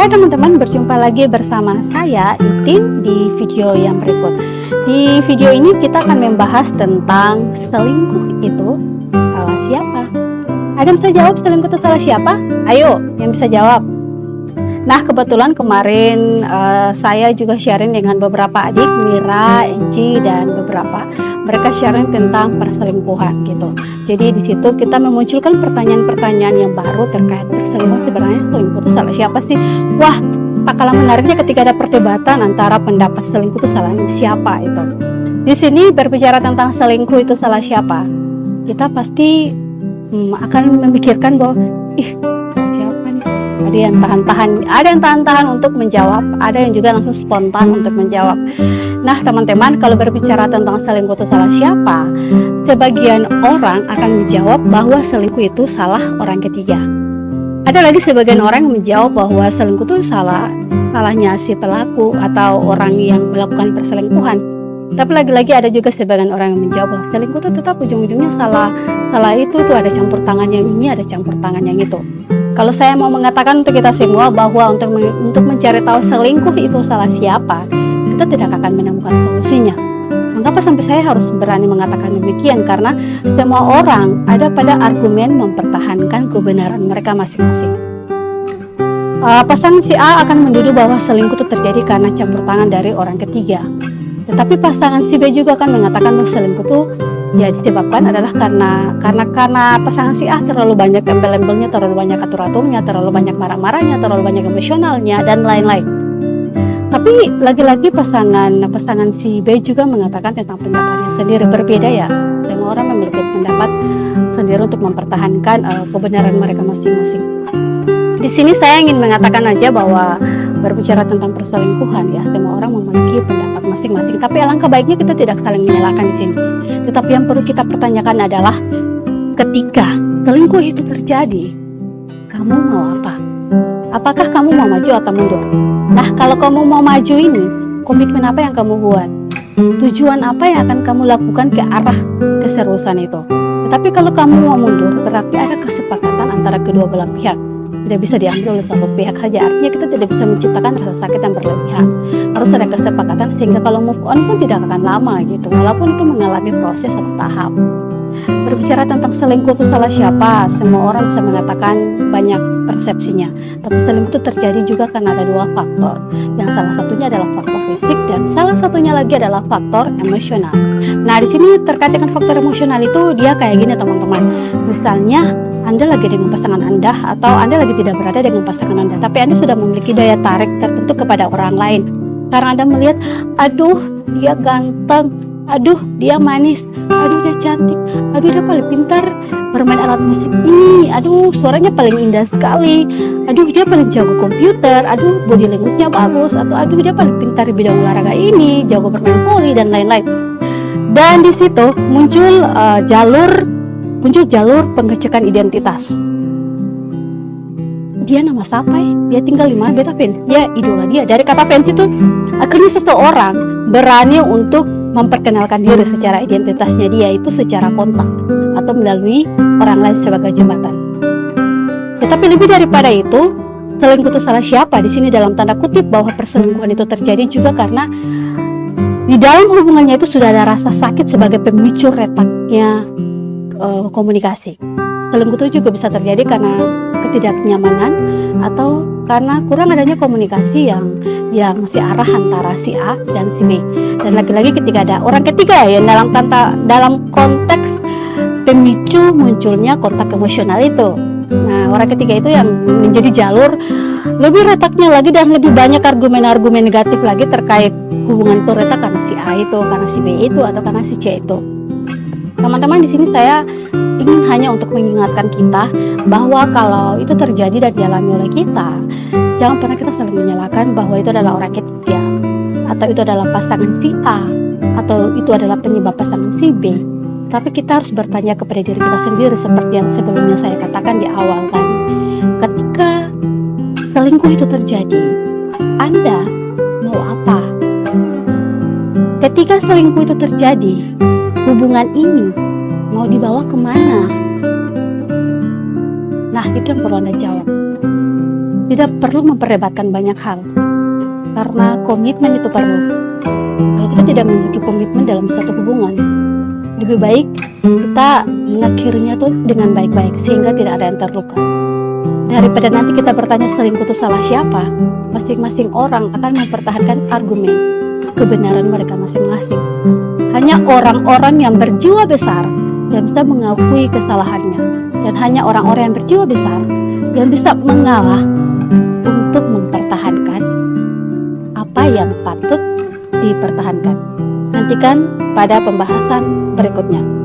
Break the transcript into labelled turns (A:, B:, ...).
A: Hai teman-teman, berjumpa lagi bersama saya Itin di video yang berikut. Di video ini kita akan membahas tentang selingkuh itu salah siapa. Ada yang bisa jawab selingkuh itu salah siapa? Ayo, yang bisa jawab. Nah, kebetulan kemarin saya juga sharing dengan beberapa adik, Mira, Enci, dan beberapa. Mereka sharing tentang perselingkuhan gitu. Jadi di situ kita memunculkan pertanyaan-pertanyaan yang baru terkait perselingkuhan. Sebenarnya selingkuh itu salah siapa sih? Wah, tak kalah menariknya ketika ada perdebatan antara pendapat selingkuh itu salah siapa itu. Di sini berbicara tentang selingkuh itu salah siapa, kita pasti akan memikirkan bahwa siapa nih? Ada yang tahan-tahan untuk menjawab, ada yang juga langsung spontan untuk menjawab. Nah teman-teman, kalau berbicara tentang selingkuh itu salah siapa, sebagian orang akan menjawab bahwa selingkuh itu salah orang ketiga. Ada lagi sebagian orang yang menjawab bahwa selingkuh itu salahnya si pelaku atau orang yang melakukan perselingkuhan. Tapi lagi-lagi ada juga sebagian orang yang menjawab bahwa selingkuh itu tetap ujung-ujungnya salah itu ada campur tangan yang ini, ada campur tangan yang itu. Kalau saya mau mengatakan untuk kita semua bahwa untuk mencari tahu selingkuh itu salah siapa, kita tidak akan menemukan solusinya. Mengapa sampai saya harus berani mengatakan demikian? Karena semua orang ada pada argumen mempertahankan kebenaran mereka masing-masing. Pasangan si A akan menuduh bahwa selingkuh itu terjadi karena campur tangan dari orang ketiga. Tetapi pasangan si B juga akan mengatakan bahwa selingkuh itu ya disebabkan adalah karena pasangan si A terlalu banyak embel-embelnya, terlalu banyak atur-aturnya, terlalu banyak marah-marahnya, terlalu banyak emosionalnya, dan lain-lain. Tapi lagi-lagi pasangan si B juga mengatakan tentang pendapatnya sendiri. Berbeda ya, semua orang memiliki pendapat sendiri untuk mempertahankan kebenaran mereka masing-masing. Di sini saya ingin mengatakan aja bahwa berbicara tentang perselingkuhan ya, semua orang memiliki pendapat masing-masing. Tapi alangkah baiknya kita tidak saling menyalahkan di sini. Tetapi yang perlu kita pertanyakan adalah ketika selingkuh itu terjadi, kamu mau apa? Apakah kamu mau maju atau mundur? Nah, kalau kamu mau maju ini, komitmen apa yang kamu buat? Tujuan apa yang akan kamu lakukan ke arah keseriusan itu? Tetapi kalau kamu mau mundur, berarti ada kesepakatan antara kedua belah pihak. Tidak bisa diambil oleh satu pihak saja. Artinya kita tidak bisa menciptakan rasa sakit yang berlebihan. Harus ada kesepakatan sehingga kalau move on pun tidak akan lama gitu, walaupun itu mengalami proses atau tahap. Berbicara tentang selingkuh itu salah siapa, semua orang bisa mengatakan banyak persepsinya. Tapi selingkuh itu terjadi juga karena ada dua faktor. Yang salah satunya adalah faktor fisik dan salah satunya lagi adalah faktor emosional. Nah di sini terkait dengan faktor emosional itu dia kayak gini teman-teman. Misalnya Anda lagi dengan pasangan Anda atau Anda lagi tidak berada dengan pasangan Anda, tapi Anda sudah memiliki daya tarik tertentu kepada orang lain. Karena Anda melihat, aduh dia ganteng, aduh dia manis, aduh dia cantik, aduh dia paling pintar bermain alat musik ini, aduh suaranya paling indah sekali, aduh dia paling jago komputer, aduh body language-nya bagus, atau aduh dia paling pintar di bidang olahraga ini, jago bermain voli dan lain-lain. Dan di situ muncul jalur pengecekan identitas. Dia nama siapa ya? Dia tinggal di mana? Dia fans. Dia idola dia. Dari kata fans itu akhirnya seseorang berani untuk memperkenalkan diri secara identitasnya dia itu secara kontak atau melalui orang lain sebagai jembatan. Tetapi lebih daripada itu, selingkuh itu salah siapa? Di sini dalam tanda kutip bahwa perselingkuhan itu terjadi juga karena di dalam hubungannya itu sudah ada rasa sakit sebagai pemicu retaknya komunikasi. Selingkuh itu juga bisa terjadi karena ketidaknyamanan atau karena kurang adanya komunikasi yang searah antara si A dan si B. Dan lagi-lagi ketika ada orang ketiga ya dalam konteks pemicu munculnya kontak emosional itu. Nah, orang ketiga itu yang menjadi jalur lebih retaknya lagi dan lebih banyak argumen-argumen negatif lagi terkait hubungan itu retak karena si A itu, karena si B itu, atau karena si C itu. Teman-teman, di sini saya ingin hanya untuk mengingatkan kita bahwa kalau itu terjadi dan dialami oleh kita, jangan pernah kita saling menyalahkan bahwa itu adalah orang ketiga, atau itu adalah pasangan si A, atau itu adalah penyebab pasangan si B. Tapi kita harus bertanya kepada diri kita sendiri seperti yang sebelumnya saya katakan di awal tadi. Ketika selingkuh itu terjadi, Anda mau apa? Ketika selingkuh itu terjadi, hubungan ini mau dibawa kemana? Nah, itu yang perlu Anda jawab. tidak perlu memperdebatkan banyak hal, karena komitmen itu perlu. Kalau kita tidak memiliki komitmen dalam suatu hubungan, lebih baik kita mengakhirinya tuh dengan baik-baik sehingga tidak ada yang terluka. Daripada nanti kita bertanya selingkuh itu salah siapa, masing-masing orang akan mempertahankan argumen kebenaran mereka masing-masing. Hanya orang-orang yang berjiwa besar yang bisa mengakui kesalahannya, dan hanya orang-orang yang berjiwa besar yang bisa mengalah untuk mempertahankan apa yang patut dipertahankan. Nantikan pada pembahasan berikutnya.